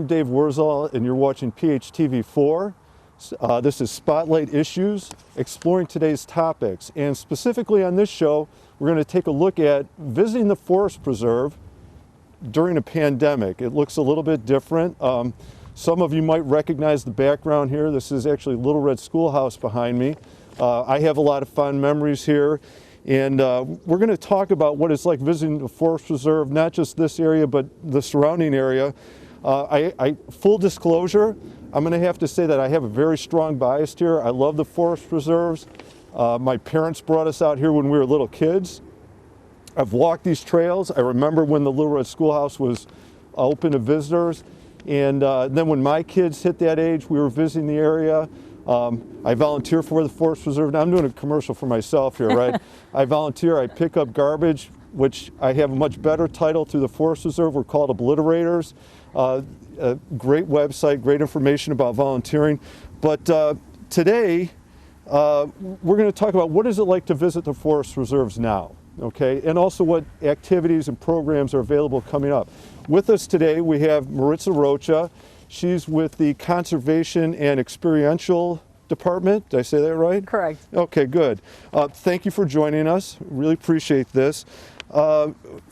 I'm Dave Wurzel, and you're watching PHTV4. This is Spotlight Issues, exploring today's topics. And specifically on this show, we're going to take a look at visiting the forest preserve during a pandemic. It looks a little bit different. Some of you might recognize the background here. This is actually Little Red Schoolhouse behind me. I have a lot of fond memories here. And we're going to talk about what it's like visiting the forest preserve, not just this area, but the surrounding area. Full disclosure, I'm going to have to say that I have a very strong bias here. I love the forest preserves. My parents brought us out here when we were little kids. I've walked these trails. I remember when the Little Red Schoolhouse was open to visitors. And then when my kids hit that age, we were visiting the area. I volunteer for the forest preserve. Now I'm doing a commercial for myself here, right? I volunteer, I pick up garbage, which I have a much better title through the forest preserve. We're called Obliterators. A great website, great information about volunteering. But today, we're going to talk about what is it like to visit the forest reserves now, okay? And also what activities and programs are available coming up. With us today, we have Maritza Rocha. She's with the Conservation and Experiential Department. Did I say that right? Correct. Okay, good. Thank you for joining us. Really appreciate this.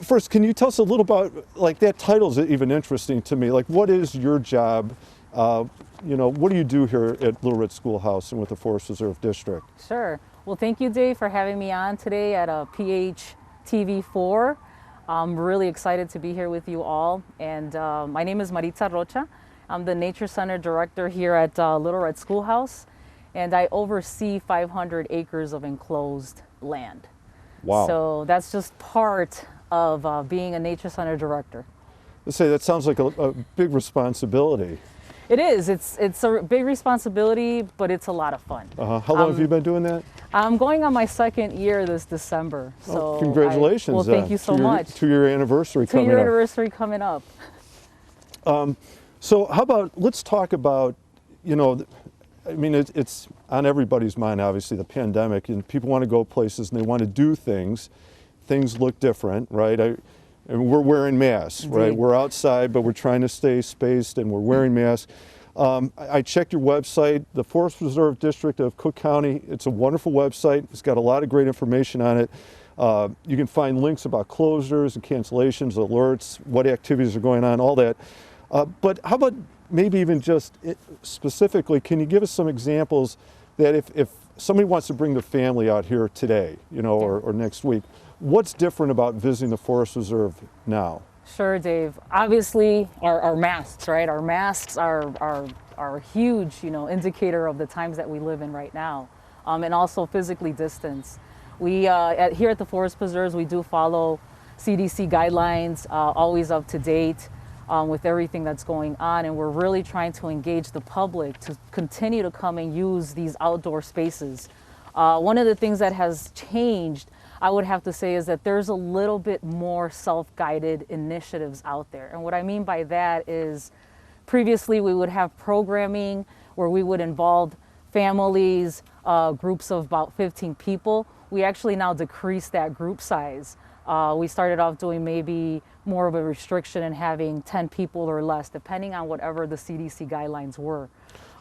First, can you tell us a little about, like, that title is even interesting to me. Like, what is your job? What do you do here at Little Red Schoolhouse and with the Forest Reserve District? Sure. Well, thank you, Dave, for having me on today at PHTV4. I'm really excited to be here with you all. And my name is Maritza Rocha. I'm the Nature Center Director here at Little Red Schoolhouse, and I oversee 500 acres of enclosed land. Wow. So that's just part of being a Nature Center Director. Let's say that sounds like a big responsibility. It is. It's a big responsibility, but it's a lot of fun. How long have you been doing that? I'm going on my second year this December. So congratulations. Well, thank you so much. 2-year anniversary coming up. 2-year anniversary coming up. So how about, let's talk about, it's on everybody's mind, obviously, the pandemic, and people want to go places and they want to do things. Things look different, right? And we're wearing masks, Indeed. Right? We're outside, but we're trying to stay spaced and we're wearing masks. I checked your website, the Forest Preserve District of Cook County. It's a wonderful website. It's got a lot of great information on it. You can find links about closures and cancellations, alerts, what activities are going on, all that. But how about maybe even just specifically, can you give us some examples that if somebody wants to bring the family out here today, or next week, what's different about visiting the Forest Reserve now? Sure, Dave. Obviously, our masks, right? Our masks are a huge, indicator of the times that we live in right now, and also physically distance. We here at the Forest Preserves, we do follow CDC guidelines, always up to date. With everything that's going on, and we're really trying to engage the public to continue to come and use these outdoor spaces. One of the things that has changed, I would have to say, is that there's a little bit more self-guided initiatives out there. And what I mean by that is previously we would have programming where we would involve families, groups of about 15 people. We actually now decrease that group size. We started off doing maybe more of a restriction and having 10 people or less, depending on whatever the CDC guidelines were.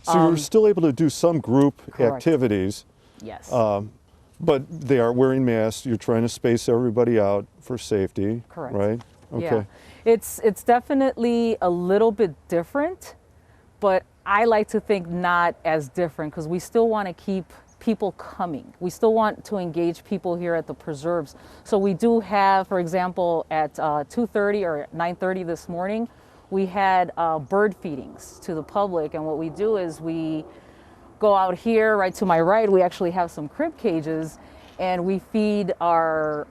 So you're still able to do some group Correct. Activities. Yes. But they are wearing masks. You're trying to space everybody out for safety. Correct. Right? Okay. Yeah. It's definitely a little bit different, but I like to think not as different because we still want to keep people coming. We still want to engage people here at the preserves. So we do have, for example, at 2:30 or 9:30 this morning, we had bird feedings to the public. And what we do is we go out here, right to my right, we actually have some crib cages, and we feed our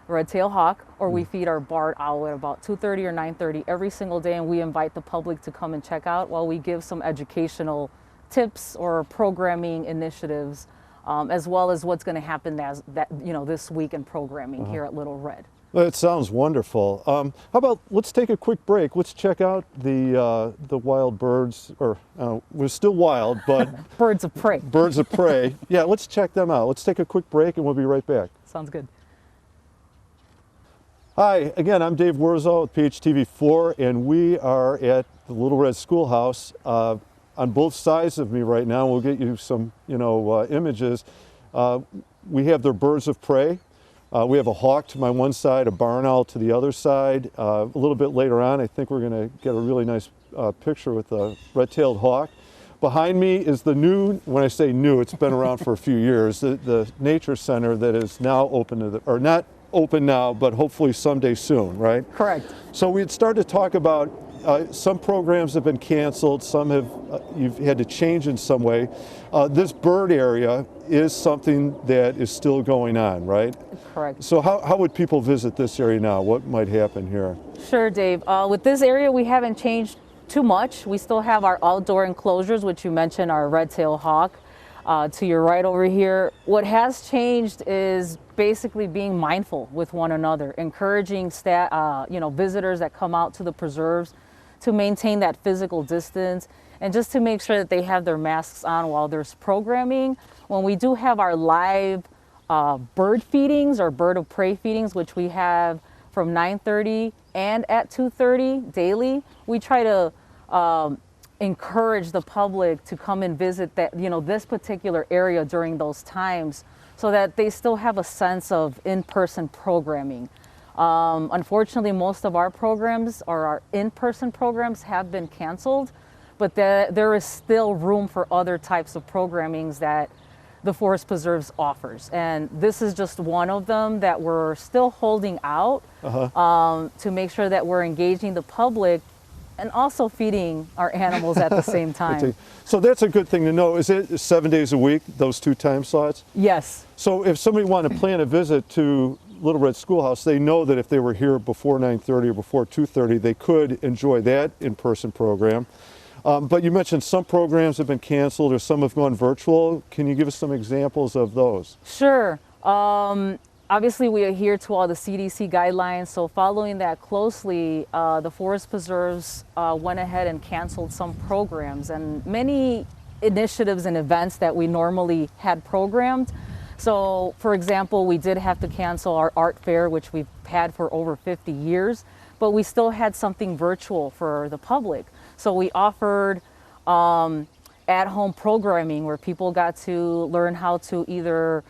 red-tailed hawk, or we feed our barred owl at about 2:30 or 9:30 every single day, and we invite the public to come and check out while we give some educational tips or programming initiatives, as well as what's going to happen this week in programming here at Little Red. That sounds wonderful. How about, let's take a quick break. Let's check out the wild birds, or we're still wild, but birds of prey. Birds of prey. Yeah, let's check them out. Let's take a quick break and we'll be right back. Sounds good. Hi, again, I'm Dave Wurzel with PHTV4, and we are at the Little Red Schoolhouse. On both sides of me right now, we'll get you some, images. We have their birds of prey. We have a hawk to my one side, a barn owl to the other side. A little bit later on, I think we're going to get a really nice picture with a red-tailed hawk. Behind me is the new, when I say new, it's been around for a few years, the nature center that is now open to the, or not open now, but hopefully someday soon, right? Correct. So we had started to talk about some programs have been canceled, some have you've had to change in some way. This bird area is something that is still going on, right? Correct. So how would people visit this area now? What might happen here? Sure, Dave. With this area, we haven't changed too much. We still have our outdoor enclosures, which you mentioned, our red-tailed hawk. To your right over here, what has changed is basically being mindful with one another, encouraging visitors that come out to the preserves to maintain that physical distance and just to make sure that they have their masks on while there's programming. When we do have our live bird feedings or bird of prey feedings, which we have from 9:30 and at 2:30 daily, we try to encourage the public to come and visit this particular area during those times so that they still have a sense of in-person programming. Unfortunately, most of our programs or our in-person programs have been canceled, but there is still room for other types of programmings that the Forest Preserves offers. And this is just one of them that we're still holding out to make sure that we're engaging the public and also feeding our animals at the same time. So that's a good thing to know. Is it 7 days a week, those two time slots? Yes. So if somebody wanted to plan a visit to Little Red Schoolhouse, they know that if they were here before 9:30 or before 2:30, they could enjoy that in-person program. But you mentioned some programs have been canceled or some have gone virtual. Can you give us some examples of those? Sure. Obviously, we adhere to all the CDC guidelines, so following that closely, the Forest Preserves went ahead and canceled some programs and many initiatives and events that we normally had programmed. So, for example, we did have to cancel our art fair, which we've had for over 50 years, but we still had something virtual for the public. So we offered at-home programming where people got to learn how to either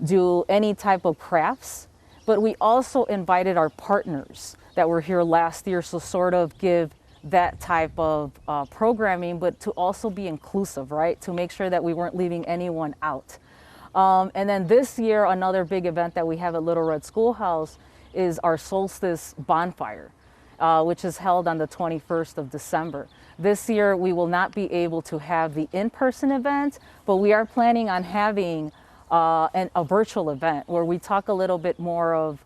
do any type of crafts, but we also invited our partners that were here last year, so sort of give that type of programming, but to also be inclusive, right? To make sure that we weren't leaving anyone out. And then this year, another big event that we have at Little Red Schoolhouse is our solstice bonfire, which is held on the 21st of December. This year, we will not be able to have the in-person event, but we are planning on having a virtual event where we talk a little bit more of,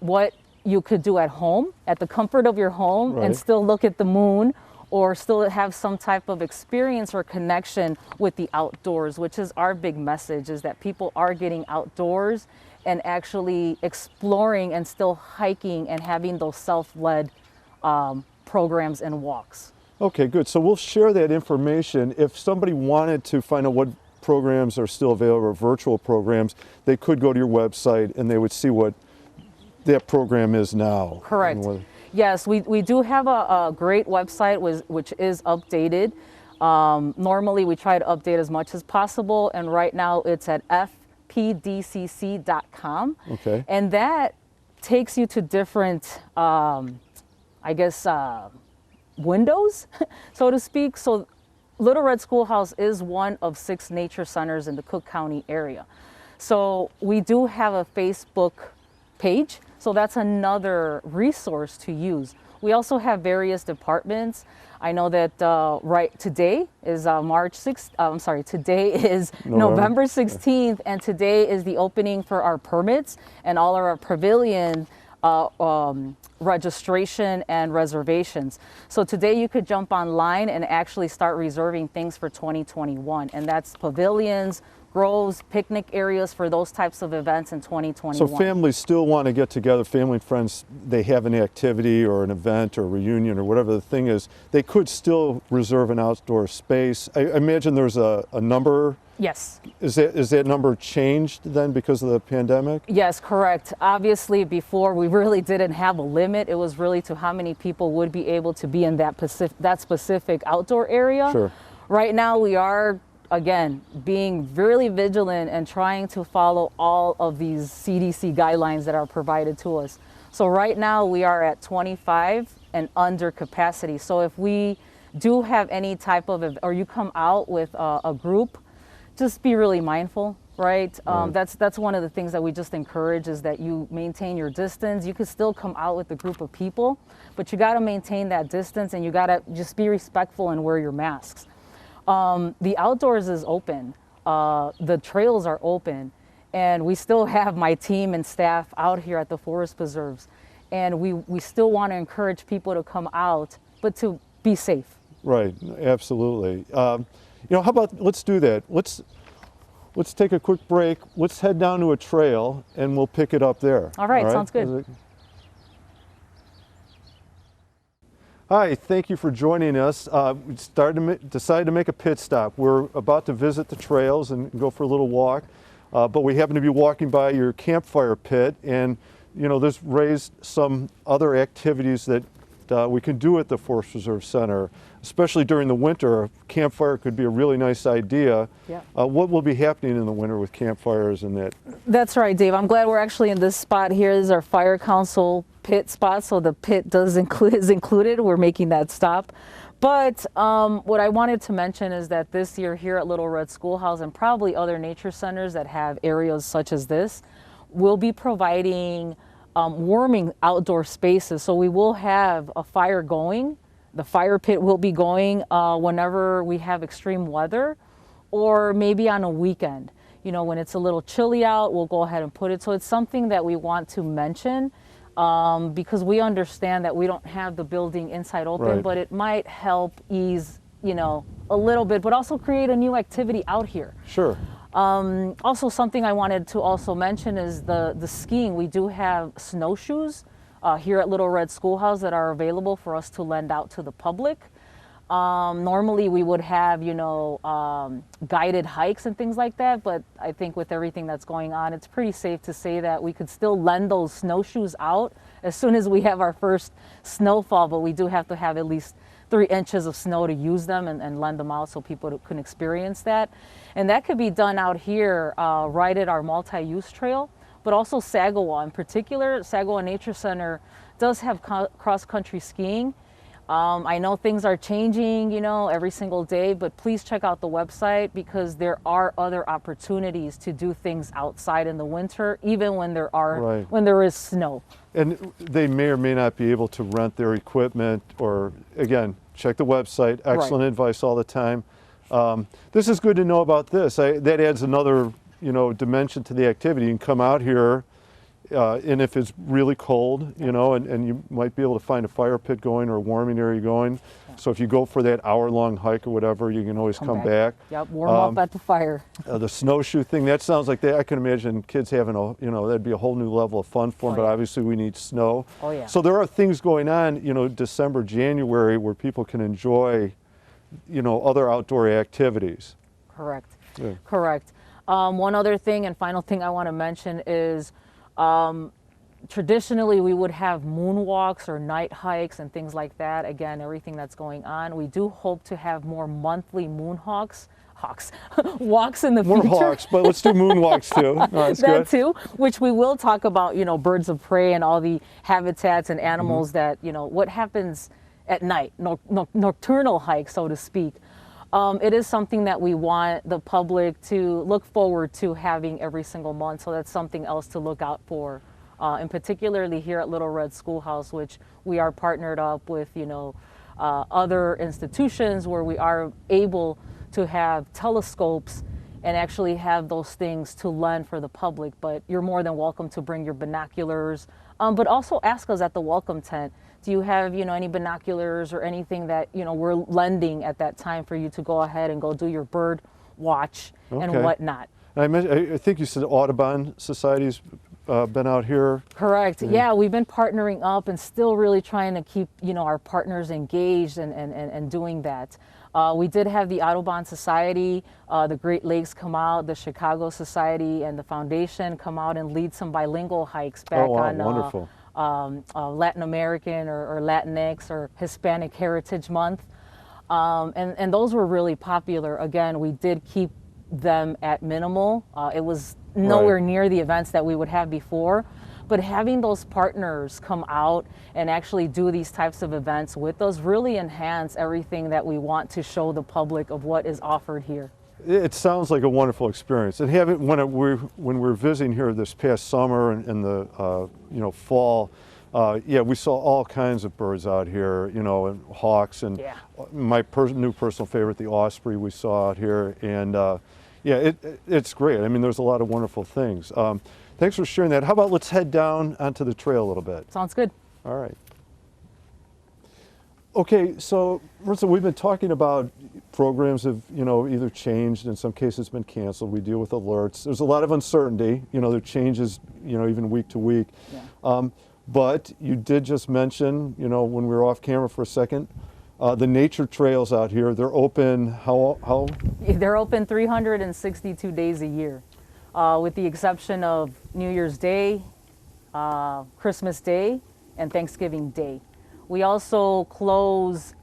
what you could do at home, at the comfort of your home, Right. and still look at the moon or still have some type of experience or connection with the outdoors, which is our big message, is that people are getting outdoors and actually exploring and still hiking and having those self-led programs and walks. Okay, good. So we'll share that information. If somebody wanted to find out what programs are still available, virtual programs, they could go to your website and they would see what that program is now. Correct. Yes, we do have a great website which is updated. Normally we try to update as much as possible, and right now it's at fpdcc.com. Okay. And that takes you to different, windows, so to speak. So Little Red Schoolhouse is one of 6 nature centers in the Cook County area. So we do have a Facebook page, so that's another resource to use. We also have various departments. I know that today is today is November 16th, and today is the opening for our permits and all of our pavilion registration and reservations. So today you could jump online and actually start reserving things for 2021, and that's pavilions, groves, picnic areas for those types of events in 2021. So families still want to get together, family and friends, they have an activity or an event or a reunion or whatever the thing is, they could still reserve an outdoor space. I imagine there's a number. Yes. Is that number changed then because of the pandemic? Yes, correct. Obviously, before we really didn't have a limit. It was really to how many people would be able to be in that specific outdoor area. Sure. Right now, we are, again, being really vigilant and trying to follow all of these CDC guidelines that are provided to us. So right now, we are at 25 and under capacity. So if we do have any type of, or you come out with a group, just be really mindful, right? That's one of the things that we just encourage is that you maintain your distance. You can still come out with a group of people, but you got to maintain that distance and you got to just be respectful and wear your masks. The outdoors is open. The trails are open, and we still have my team and staff out here at the forest preserves, and we still want to encourage people to come out, but to be safe. Right, absolutely. You know, how about, let's do that. Let's take a quick break. Let's head down to a trail and we'll pick it up there. All right, sounds good. Hi, thank you for joining us. We decided to make a pit stop. We're about to visit the trails and go for a little walk, but we happen to be walking by your campfire pit, and you know, this raised some other activities that we can do at the Forest Reserve Center, especially during the winter. A campfire could be a really nice idea. Yeah. What will be happening in the winter with campfires and that? That's right, Dave. I'm glad we're actually in this spot here. This is our fire council pit spot, so the pit is included. We're making that stop. But what I wanted to mention is that this year here at Little Red Schoolhouse, and probably other nature centers that have areas such as this, we'll be providing warming outdoor spaces. So we will have a fire going. The fire pit will be going whenever we have extreme weather, or maybe on a weekend. You know, when it's a little chilly out, we'll go ahead and put it. So it's something that we want to mention because we understand that we don't have the building inside open, right, but it might help ease, you know, a little bit, but also create a new activity out here. Sure. Also, something I wanted to also mention is the skiing. We do have snowshoes here at Little Red Schoolhouse that are available for us to lend out to the public. Normally we would have, you know, guided hikes and things like that, but I think with everything that's going on, it's pretty safe to say that we could still lend those snowshoes out as soon as we have our first snowfall, but we do have to have at least 3 inches of snow to use them and lend them out so people can experience that. And that could be done out here right at our multi-use trail, but also Saginaw in particular. Saginaw Nature Center does have cross-country skiing. I know things are changing, you know, every single day, but please check out the website because there are other opportunities to do things outside in the winter, even when there is snow. And they may or may not be able to rent their equipment, or again, check the website. Excellent advice all the time. This is good to know about this. That adds another, you know, dimension to the activity. You can come out here, and if it's really cold, you know, and you might be able to find a fire pit going or a warming area going. So if you go for that hour-long hike or whatever, you can always come back. Yep, warm up at the fire. The snowshoe thing, that sounds like that. I can imagine kids having a, you know, that'd be a whole new level of fun for them, but obviously we need snow. Oh, yeah. So there are things going on, you know, December, January, where people can enjoy, you know, other outdoor activities. Correct. Yeah. Correct. One other thing and final thing I want to mention is traditionally we would have moonwalks or night hikes and things like that. Again, everything that's going on. We do hope to have more monthly walks in the future. More hawks, but let's do moonwalks too. No, that's that good. too, which we will talk about, you know, birds of prey and all the habitats and animals that, you know, what happens at night, nocturnal hikes, so to speak. It is something that we want the public to look forward to having every single month. So that's something else to look out for. And particularly here at Little Red Schoolhouse, which we are partnered up with, you know, other institutions where we are able to have telescopes and actually have those things to lend for the public. But you're more than welcome to bring your binoculars, but also ask us at the welcome tent. Do you have, you know, any binoculars or anything that, you know, we're lending at that time for you to go ahead and go do your bird watch and whatnot? And I think you said Audubon Society's been out here. Correct. Yeah, we've been partnering up and still really trying to keep, our partners engaged and doing that. We did have the Audubon Society, the Great Lakes come out, the Chicago Society and the Foundation come out and lead some bilingual hikes back Oh, wow, on wonderful. Latin American or Latinx or Hispanic Heritage Month. And those were really popular. Again, we did keep them at minimal. It was nowhere Right. near the events that we would have before. But having those partners come out and actually do these types of events with us really enhance everything that we want to show the public of what is offered here. It sounds like a wonderful experience. And having when we're visiting here this past summer and in the fall, yeah, we saw all kinds of birds out here, and hawks and Yeah. my new personal favorite, the osprey, we saw out here, and yeah, it's great. I mean, there's a lot of wonderful things. Thanks for sharing that. How about let's head down onto the trail a little bit. Sounds good. All right. Okay, so Marissa, we've been talking about programs have, either changed, in some cases been canceled. We deal with alerts. There's a lot of uncertainty, there changes, even week to week. Yeah. But you did just mention, when we were off camera for a second, the nature trails out here, they're open how? They're open 362 days a year, with the exception of New Year's Day, Christmas Day, and Thanksgiving Day. We also close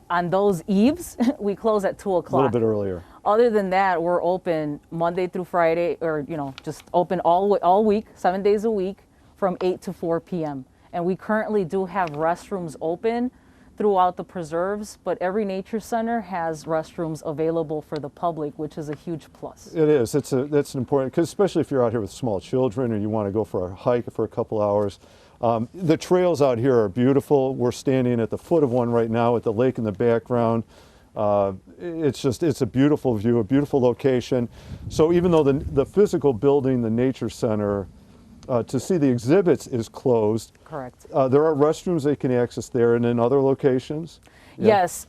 on those eves. We close at 2 A o'clock. little bit earlier. Other than that, we're open Monday through Friday, or just open all week, 7 days a week, from 8 to 4 p.m. And we currently do have restrooms open throughout the preserves, but every nature center has restrooms available for the public, which is a huge plus. It is. That's an important, because especially if you're out here with small children or you want to go for a hike for a couple hours. The trails out here are beautiful. We're standing at the foot of one right now with the lake in the background. It's a beautiful view, a beautiful location. So even though the physical building, the nature center, to see the exhibits is closed, Correct. there are restrooms they can access there and in other locations. Yeah. Yes,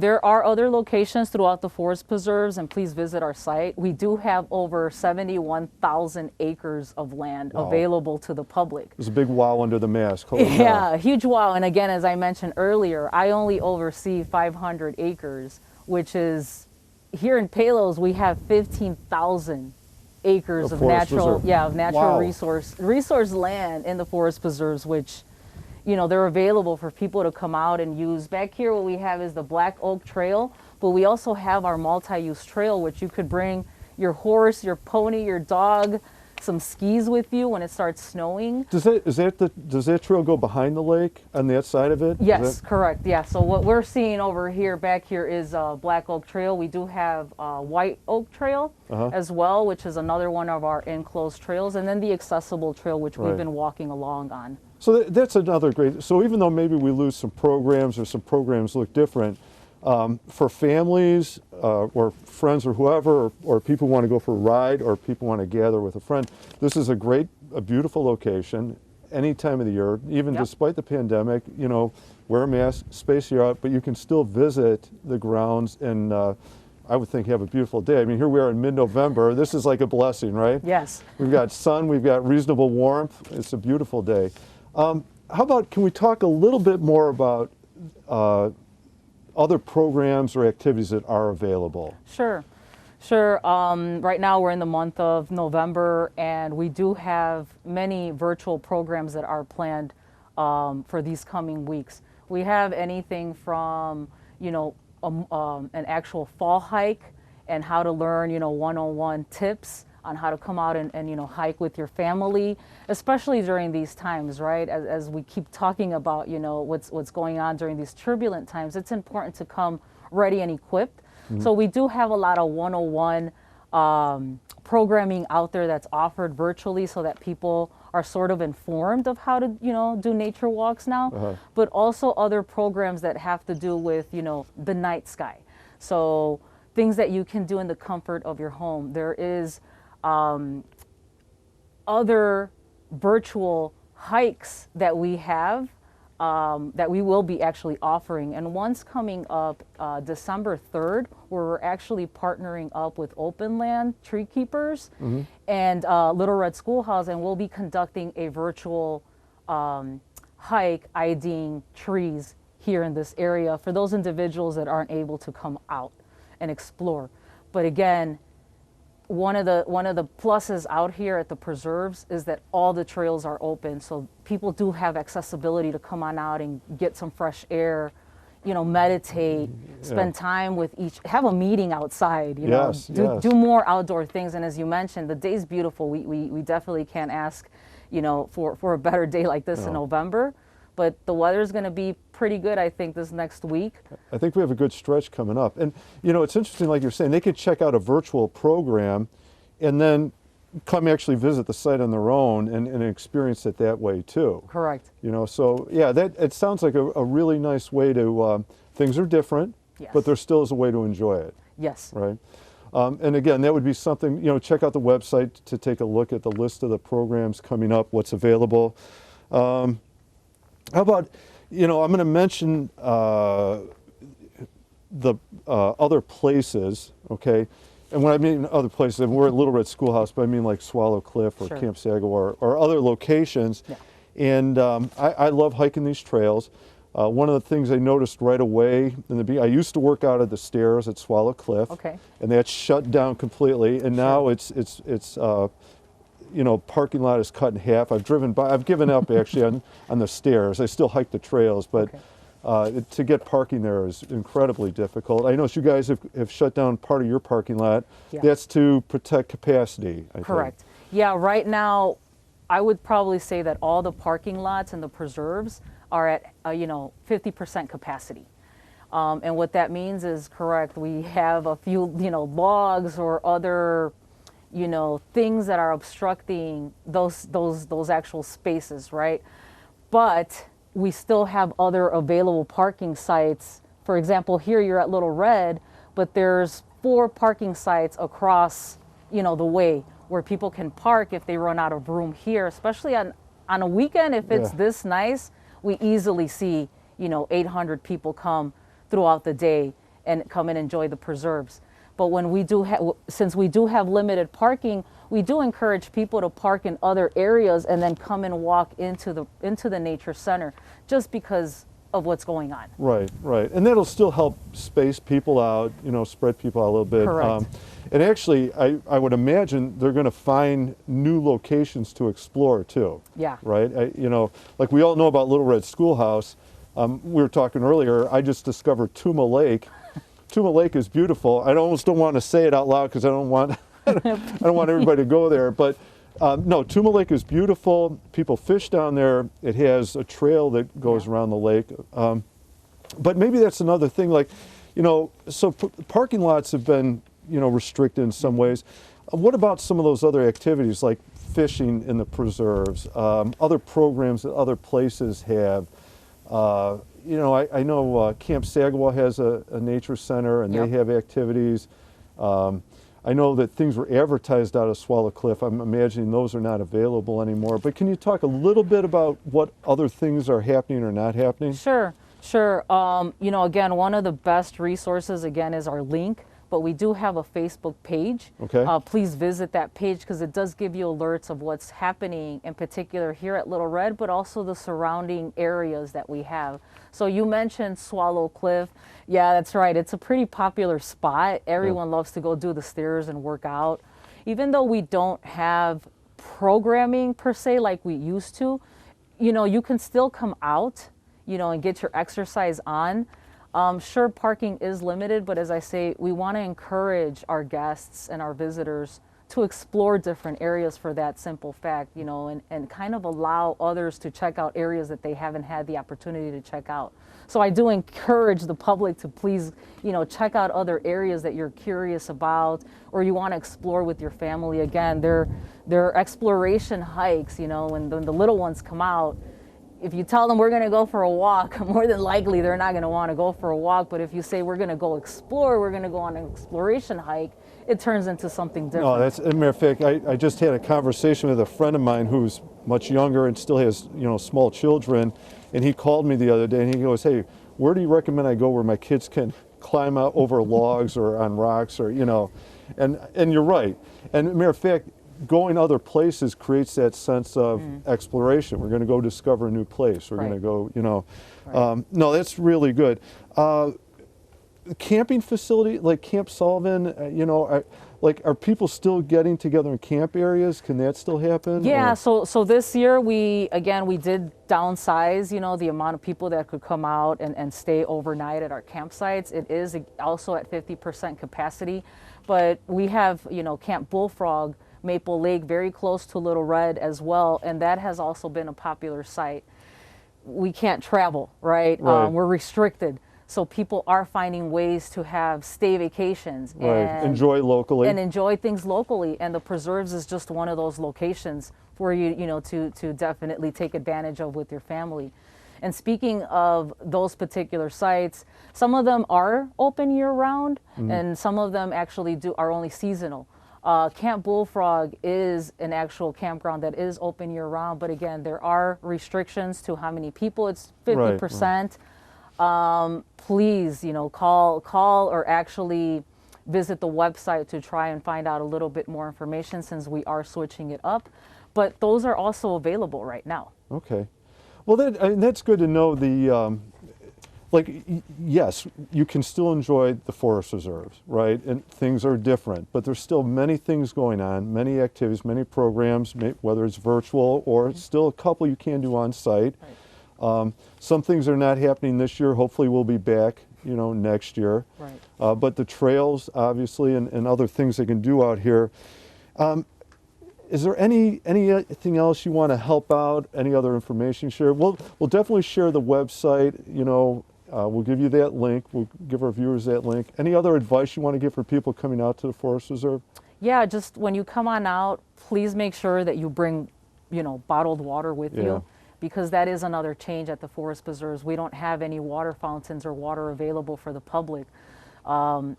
there are other locations throughout the forest preserves, and please visit our site. We do have over 71,000 acres of land Wow. available to the public. There's a big wow under the mask. Holy cow. Yeah, huge wow. And again, as I mentioned earlier, I only oversee 500 acres, which is, here in Palos, we have 15,000 acres Of of forest natural, preserve. of natural Wow. resource land in the forest preserves, which, they're available for people to come out and use. Back here, what we have is the Black Oak Trail, but we also have our multi-use trail, which you could bring your horse, your pony, your dog, some skis with you when it starts snowing. Does that trail go behind the lake on that side of it? Is Yes, that- correct. Yeah. So what we're seeing over here, back here, is Black Oak Trail. We do have White Oak Trail as well, which is another one of our enclosed trails, and then the accessible trail, which Right. we've been walking along on. So that's another great. So even though maybe we lose some programs or some programs look different, for families or friends or whoever, or people who want to go for a ride or people want to gather with a friend, this is a beautiful location any time of the year, even Yep. despite the pandemic. Wear a mask, space you out, but you can still visit the grounds and I would think have a beautiful day. I mean, here we are in mid-November. This is like a blessing, right? Yes. We've got sun, we've got reasonable warmth. It's a beautiful day. How about, can we talk a little bit more about other programs or activities that are available? Sure. Right now we're in the month of November, and we do have many virtual programs that are planned for these coming weeks. We have anything from, an actual fall hike and how to learn, one-on-one tips on how to come out and hike with your family, especially during these times, right? As we keep talking about, what's going on during these turbulent times, it's important to come ready and equipped. So we do have a lot of one-on-one programming out there that's offered virtually so that people are sort of informed of how to, do nature walks now, but also other programs that have to do with, the night sky. So things that you can do in the comfort of your home. There is other virtual hikes that we have that we will be actually offering. And one's coming up December 3rd, where we're actually partnering up with Open Land Tree Keepers and Little Red Schoolhouse, and we'll be conducting a virtual hike IDing trees here in this area for those individuals that aren't able to come out and explore. But again, one of the pluses out here at the preserves is that all the trails are open, so people do have accessibility to come on out and get some fresh air, you know, meditate, spend time with each, have a meeting outside, you know, do more outdoor things. And as you mentioned, the day's beautiful. We definitely can't ask, you know, for a better day like this in November. But the weather's going to be pretty good, I think, this next week. I think we have a good stretch coming up. And, you know, it's interesting, like you're saying, they could check out a virtual program and then come actually visit the site on their own and experience it that way, too. Correct. You know, so, yeah, it sounds like a really nice way to, things are different, but there still is a way to enjoy it. Yes. Right? And again, that would be something, you know, check out the website to take a look at the list of the programs coming up, what's available. How about, you know, I'm going to mention the other places, okay? And when I mean other places, we're at Little Red Schoolhouse, but I mean like Swallow Cliff or Camp Sagamore or other locations. Yeah. And I love hiking these trails. One of the things I noticed right away in the beginning, I used to work out at the stairs at Swallow Cliff, and that's shut down completely. And now it's you know, parking lot is cut in half. I've given up actually on the stairs. I still hike the trails, but to get parking there is incredibly difficult. I know you guys have shut down part of your parking lot. Yeah. That's to protect capacity, I Correct. think. Yeah, right now, I would probably say that all the parking lots and the preserves are at, you know, 50% capacity. And what that means is, correct, we have a few, you know, logs or other, you know, things that are obstructing those actual spaces, right? But we still have other available parking sites. For example, here you're at Little Red, but there's 4 parking sites across, you know, the way where people can park if they run out of room here, especially on a weekend. If it's this nice, we easily see, you know, 800 people come throughout the day and come and enjoy the preserves. But when we do since we do have limited parking, we do encourage people to park in other areas and then come and walk into the nature center, just because of what's going on. Right, right. And that'll still help space people out, you know, spread people out a little bit. Correct. And actually, I would imagine they're going to find new locations to explore too. Yeah. Right? You know, like we all know about Little Red Schoolhouse. We were talking earlier, I just discovered Tuma Lake. Tuma Lake is beautiful. I almost don't want to say it out loud because I don't want I don't want everybody to go there. But no, Tuma Lake is beautiful. People fish down there. It has a trail that goes around the lake. But maybe that's another thing. Like, you know, so parking lots have been, you know, restricted in some ways. What about some of those other activities like fishing in the preserves, other programs that other places have? You know, I know Camp Sagamore has a nature center, and they have activities. I know that things were advertised out of Swallow Cliff. I'm imagining those are not available anymore. But can you talk a little bit about what other things are happening or not happening? Sure, sure. You know, again, one of the best resources, again, is our link. But we do have a Facebook page. Okay. Please visit that page because it does give you alerts of what's happening, in particular here at Little Red, but also the surrounding areas that we have. So you mentioned Swallow Cliff. Yeah, that's right. It's a pretty popular spot. Everyone loves to go do the stairs and work out. Even though we don't have programming per se like we used to, you know, you can still come out, you know, and get your exercise on. Sure, parking is limited, but as I say, we want to encourage our guests and our visitors to explore different areas for that simple fact, you know, and kind of allow others to check out areas that they haven't had the opportunity to check out. So I do encourage the public to please, you know, check out other areas that you're curious about or you want to explore with your family. Again, they're exploration hikes, you know, and when the little ones come out, if you tell them we're going to go for a walk, more than likely they're not going to want to go for a walk. But if you say we're going to go explore, we're going to go on an exploration hike, it turns into something different. No, that's, as a matter of fact, I just had a conversation with a friend of mine who's much younger and still has, small children, and he called me the other day and he goes, hey, where do you recommend I go where my kids can climb out over logs or on rocks or, and you're right. And as a matter of fact, going other places creates that sense of exploration. We're going to go discover a new place. We're going to go, no, that's really good. Camping facility like Camp Sullivan, are people still getting together in camp areas? Can that still happen? Yeah, so this year we did downsize, the amount of people that could come out and stay overnight at our campsites. It is also at 50% capacity, but we have, Camp Bullfrog, Maple Lake, very close to Little Red as well, and that has also been a popular site. We can't travel, right? We're restricted. So people are finding ways to have stay vacations and enjoy locally and enjoy things locally. And the preserves is just one of those locations for you, to definitely take advantage of with your family. And speaking of those particular sites, some of them are open year round, and some of them actually are only seasonal. Camp Bullfrog is an actual campground that is open year round, but again, there are restrictions to how many people. It's 50%. Please, call or actually visit the website to try and find out a little bit more information, since we are switching it up. But those are also available right now. Okay. Well, that's good to know. Yes, you can still enjoy the forest reserves, right? And things are different, but there's still many things going on, many activities, many programs, whether it's virtual or still a couple you can do on site. Right. Some things are not happening this year. Hopefully we'll be back, next year. Right. But the trails, obviously, and other things they can do out here. Is there anything else you want to help out? Any other information share? We'll definitely share the website. We'll give you that link. We'll give our viewers that link. Any other advice you want to give for people coming out to the Forest Reserve? Yeah, just when you come on out, please make sure that you bring, bottled water with you, because that is another change at the Forest Preserves. We don't have any water fountains or water available for the public. So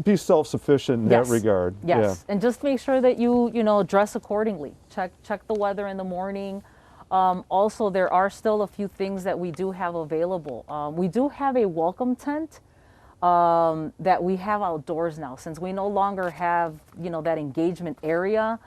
be self-sufficient in that regard. Yes, and just make sure that you dress accordingly. Check the weather in the morning. Also, there are still a few things that we do have available. We do have a welcome tent that we have outdoors now, since we no longer have that engagement area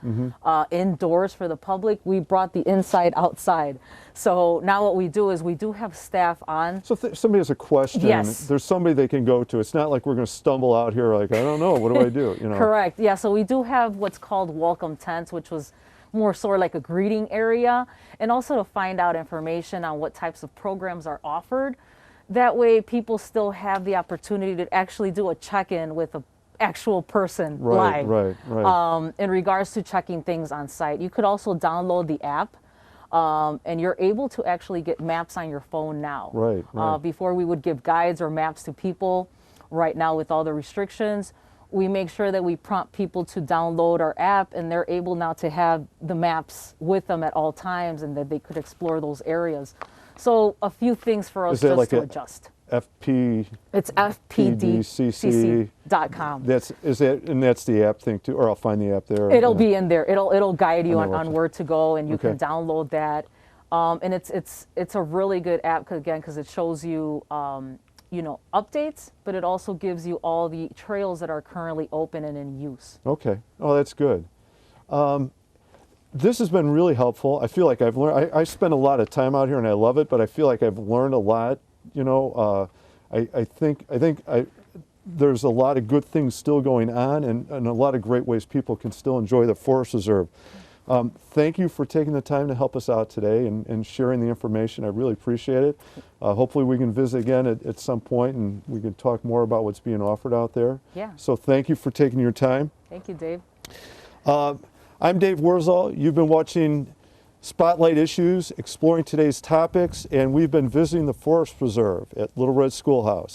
indoors for the public. We brought the inside outside. So now what we do is we do have staff on. So if somebody has a question, there's somebody they can go to. It's not like we're going to stumble out here like, I don't know, what do I do? Correct. Yeah, so we do have what's called welcome tents, which was more sort of like a greeting area, and also to find out information on what types of programs are offered. That way people still have the opportunity to actually do a check-in with an actual person live. Right. In regards to checking things on site. You could also download the app, and you're able to actually get maps on your phone now. Right. Before we would give guides or maps to people. Right now, with all the restrictions, we make sure that we prompt people to download our app, and they're able now to have the maps with them at all times, and that they could explore those areas. So a few things for us just to adjust. FP. It's fpdcc.com. That's the app thing too, or I'll find the app there. It'll be in there. It'll guide you on where to go, and you can download that. And it's a really good app because it shows you updates, but it also gives you all the trails that are currently open and in use. Okay. Oh, that's good. This has been really helpful. I feel like I've learned. I spend a lot of time out here and I love it, but I feel like I've learned a lot. I think there's a lot of good things still going on, and a lot of great ways people can still enjoy the Forest Reserve. Thank you for taking the time to help us out today and sharing the information. I really appreciate it. Hopefully we can visit again at some point and we can talk more about what's being offered out there. Yeah. So thank you for taking your time. Thank you, Dave. I'm Dave Wurzel. You've been watching Spotlight Issues, exploring today's topics, and we've been visiting the Forest Preserve at Little Red Schoolhouse.